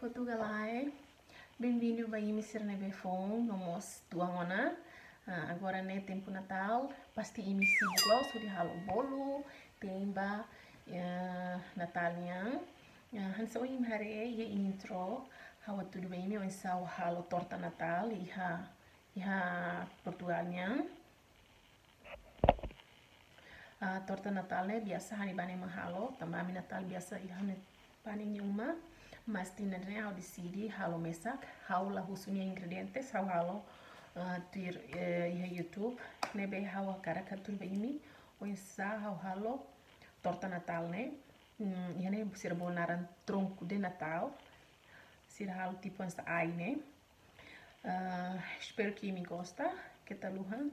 Portugal, bem-vindo ao Emissir Nebefon, nomos Duangona. Agora é tempo Natal, pasti emissir gloss, de halo bolo, temba Natalnya. Hansa im hari ye intro, hawa tudo bem meu ensau halo torta Natal, iha Portugalnya. Torta Natal né biasa hani bane mahalo, tambah Natal biasa iha bane nyuma. Mas tina né ao decidi halo mesak, hau la husunya ingredientes, hau tir YouTube, né be hau cara katur baimi, o insa halo torta Natal né. Iha né sir bonaran tronco de Natal, sir halo tipo essa ai né. Espero que me gosta, que tá luhan.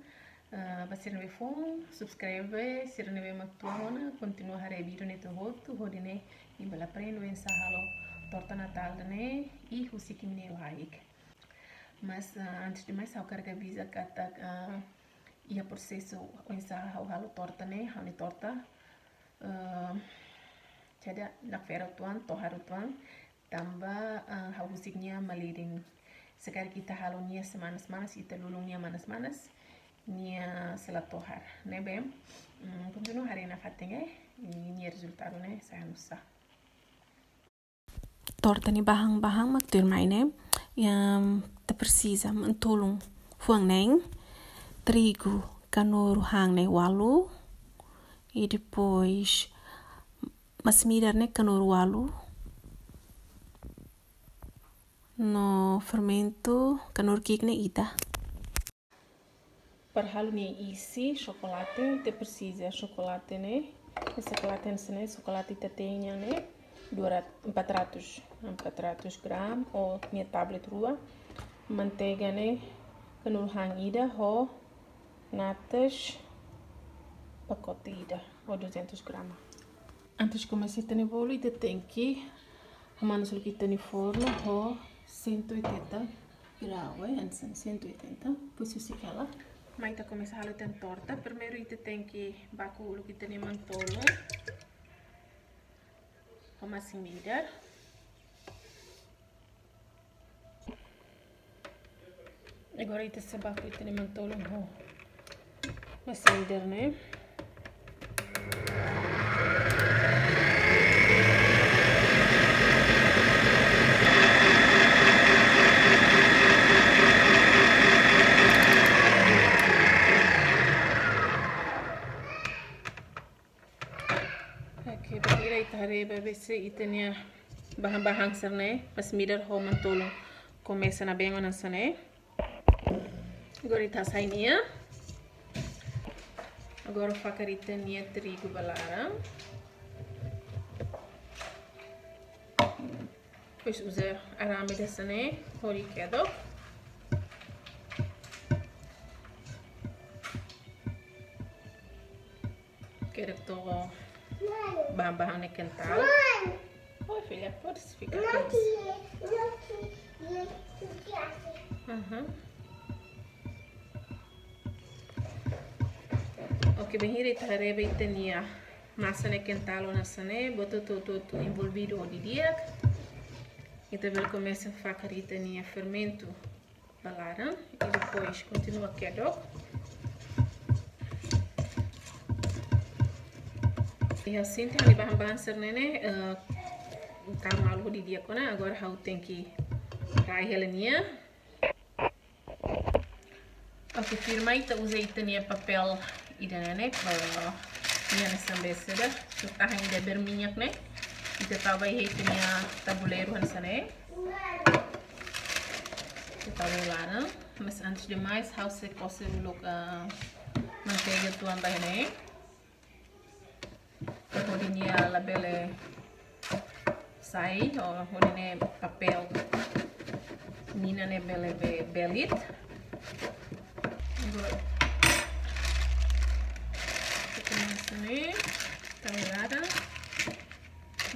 Basir nebe fon, subscribe, sir nebe maktuona, continua a vídeo neto roto, hodine imbala prendo ensa halo torta Natal né e o que me like. Mas antes de mais eu quero avisar que ia processo ensa halo torta né, halo torta. Jadi na feira tuan, toharu tuan, tambah hausiknya malirin. Sekarang kita halo nia semanas-manas, kita lulungnya manas-manas. Nia selatohar, né bem? Continua hari na fatinha e resultado né saya nusa. Torta ni bahang-bahang maktur mai né, yang te precisa mentolong fuang neng, trigo, canouro hang né walu, e depois masmidar né canouro walu, no fermento canouro cake né ita. Para halo ni isi chocolate, te precisa chocolate né, esse chocolate né, chocolate tetenya né, 400 gram ou minha tablet rua, manteiga né, canouro hangida ho natas pacote ida ou 200 gramas. Antes de começar a ter bolo, ida tem que amar só que tem forno ho 180 graus, antes 180, depois se cala. Mas ita começa a ter torta, primeiro ita tem que bacu o que tem mantolo. Masih midar. Agora ita sebab ita ni mantolong ho. Masih midar né? Bebese itanya bahan-bahan serne pas midar ho mantolong começa na bengo na sane. Agora ita sainia. Agora fakar itanya trigo balarang. Depois usar arame da sane, hori kedok. Quero to bahan-bahan yang kental. Oh filha, pode ficar feliz. Oke, bem here ita reba itania massa ne kental na sane, boto tudo envolvido di dia. Ita vai começar a fazer itania fermento balaram e depois continua quedok. E assim tem ali bahan-bahan serne tá malu di dia kona agora hau tem que rai helenia. Ok, firma ita usa itania papel idana né para minha nessa beseda, tá ainda berminyak né. Ita tava aí itania tabuleiro hansa né. Ita tabuleiro, mas antes de mais hau se coce lugar manteiga tuan bai né. Hodinha labele sai ou hodine papel nina ne bele belit. Agora começa né, taurada,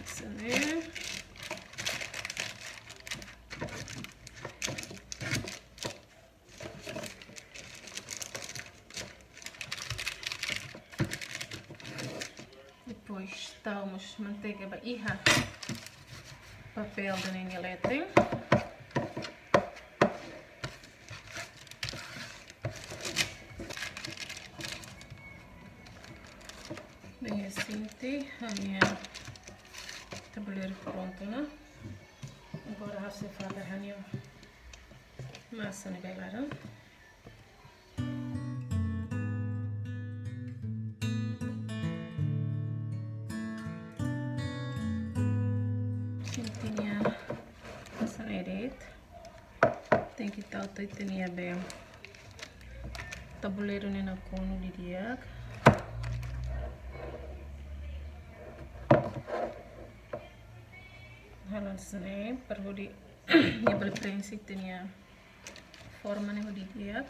isso né. Depois estamos manteiga iha papel de linha lettering. Bem assim, a minha tabuleiro pronto, né? Agora você faz a minha massa nivelada. Tinha massa direita. Tem que estar o tinha bem tabuleiro na cono de dia. Halan sene perlu di nyebel prinsip tinha forma nih di dia.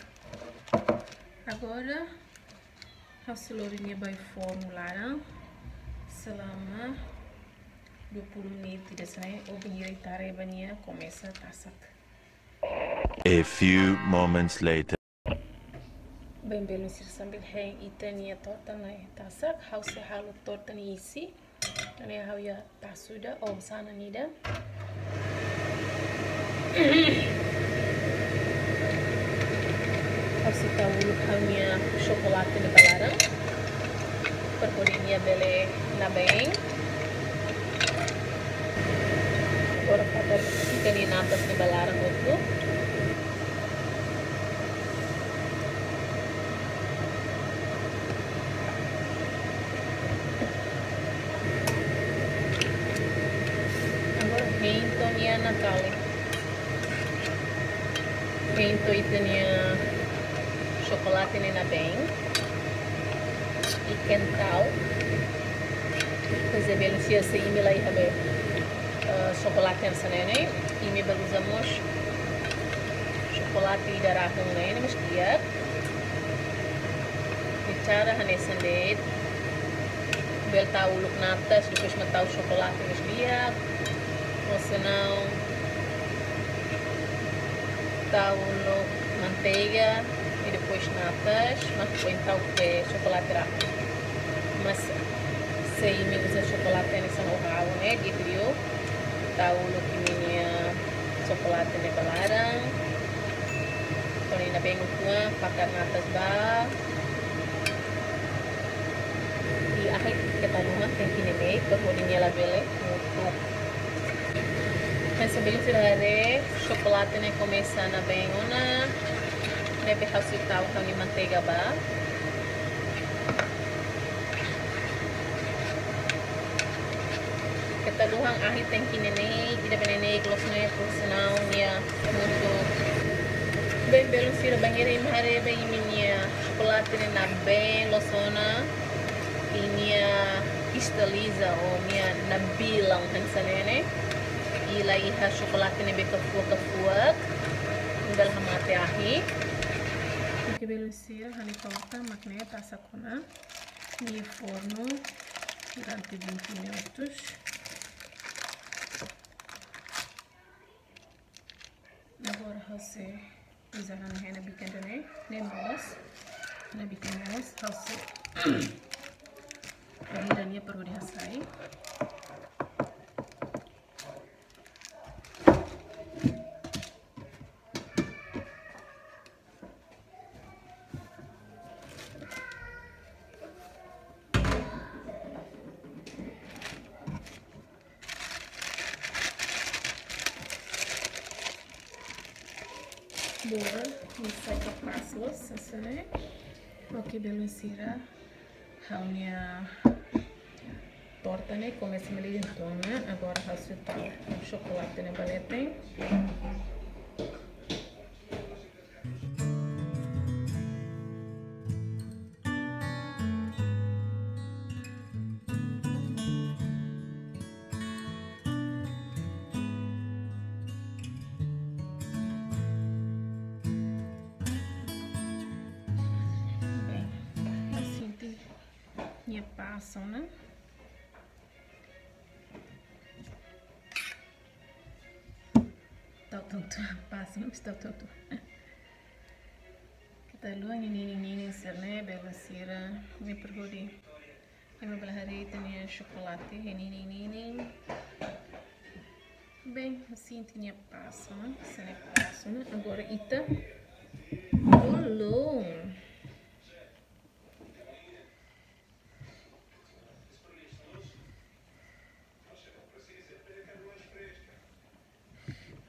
Agora hasilnya by formula selama 20 menit tidak sana o banheiro tarebania começa a tasak. A few moments later. Bem belo sambil hang itania torta na tasak house halu torta ni isi. Ini how ya tasuda om sana nida. Kasih tahu hanya coklat di balarang. Perpodinya bele nabeng. Agora pada ikan ini natas di balarang itu. Rento niya nakali. Rento ito niya chocolate ni na bem. E quental. Coisa bem se assim me lá habe chocolate nessa nene. E me usamos chocolate darah nene mas dia. Bicara hanesan det. Bel tahu luk natas depois matau chocolate mas dia. Ou senão tahu manteiga e depois natas, mas põe tal que chocolate rápido. Mas se me usa chocolate nessa know-how, né? Gitu yo. Tahu que minha chocolate ne balarang. Então ainda bem tua pakai natas ba. E akhir kita rumah tem que nem perhodinha la bele untuk. Sebelum sirare chocolate ne começa na bem ona deve rasutar o de manteiga ba kita luang ahi tem que nenei tidak benenei glos ne por senão nia muito bem belo sira banheira imare bem minha chocolate ne na bem losona e nia cristaliza ou minha nabilang hansanene ila iha chocolate ne beka fuak undal hamate ahi que belo sira hani torta makne tasakona ni forno durante 20 minutos. Agora você usa na rena biquenda né molas na biquenda molas você akhirnya perlu dihasai. Boa, isso aqui passo né? Ok, beleza. A minha torta né começa a me então, né? Agora faço o chocolate né balete. Minha passam, né? Tanto passa, não está tanto. Kita lu ini serne bela sira me pergodi. Me bela hari tanya chocolate ini. Bem, assim tinha passo, né? Sene passo, né? Agora ita bolou.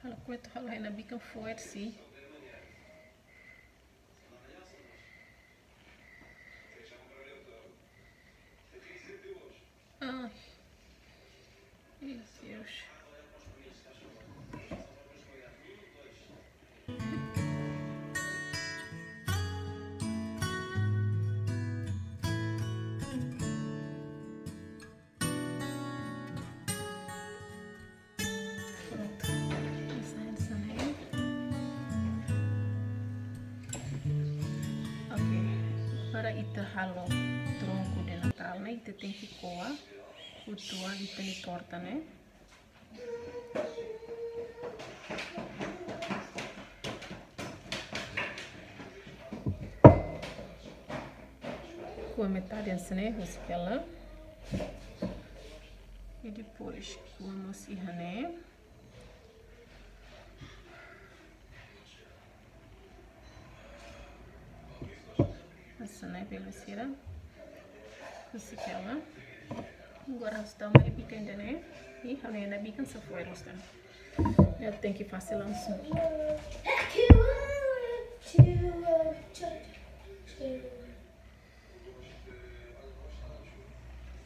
Halo kueto halo hena bikan fuersi. Ai. Meu Deus. Para ita halo tronco de Natal, né? Ita tem que coar o tua ita ni torta, né? Com a metade assim, né? Ela. E depois vamos ir, né? Né, beleza? Assim que ela. Agora está uma bica ainda, né? E a Helena bica se foi, rosta. Eu tenho que fazer lanço.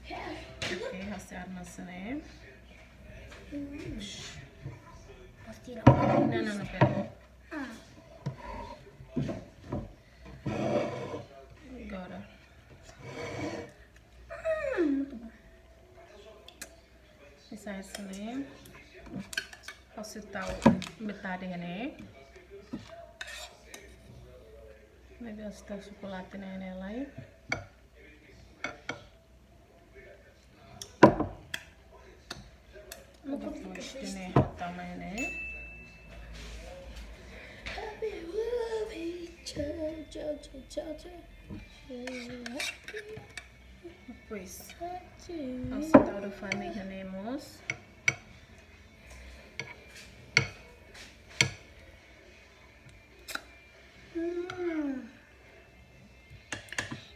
Ok, essa armação, né? Posso tirar? Não, pera. Agora. Muito bom. Essa é essa, né? Posso tal metade, né? Vai gastar chocolate, né, nela aí. Depois tem o tamanho, né? Depois, ao citar do família, temos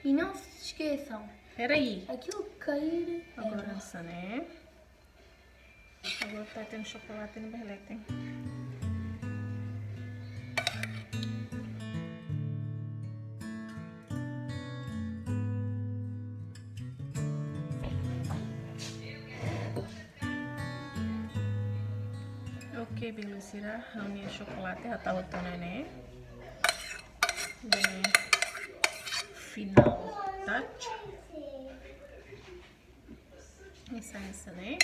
E não se esqueçam, peraí. aquilo cair Agora essa, né? Agora tá tendo chocolate no berlete, hein? Ok, beleza. A minha chocolate já tá lotando, né? Bem, final touch. Essa, né?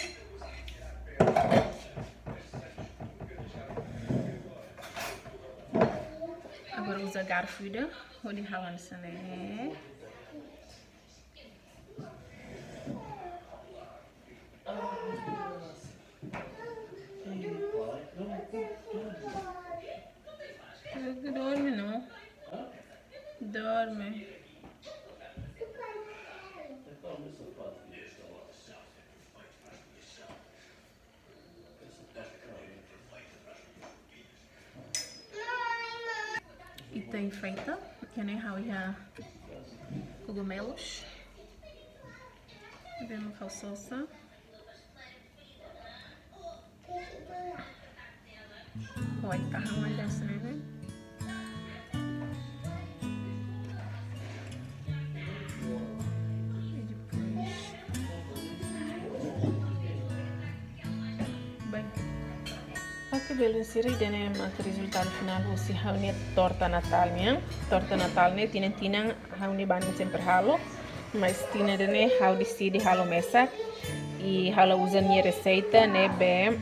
Agora usa garfo, vou ralar essa, né? Dorme, não? Dorme. E tem feita, que nem há cogumelos. Vemos a salsa. Oi, tá ramando essa, né? Ok, beleza, né? Mas o resultado final você reúne torta Natal, né? Torta Natal, né? Tinha reúne banho sempre halo, mas tinha né? How decide halo mesa e halo usa minha receita, né? Bem,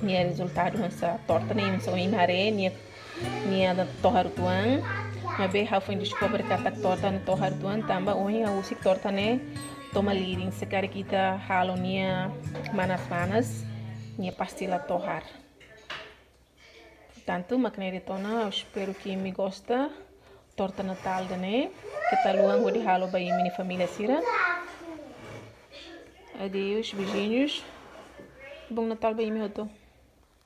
minha resultado nessa torta, né? Não sou imare, minha torra tuan, mas bem how foi descobre que a torta na torra tuan também hoje a usa torta, né? Toma leading, se quer kita halo minha manas minha pastila torrar. Portanto, maquinaria tona, eu espero que me gosta. Torta Natal, né? Que tal o de halo para minha família Sira. Adeus, beijinhos. Bom Natal bem, meu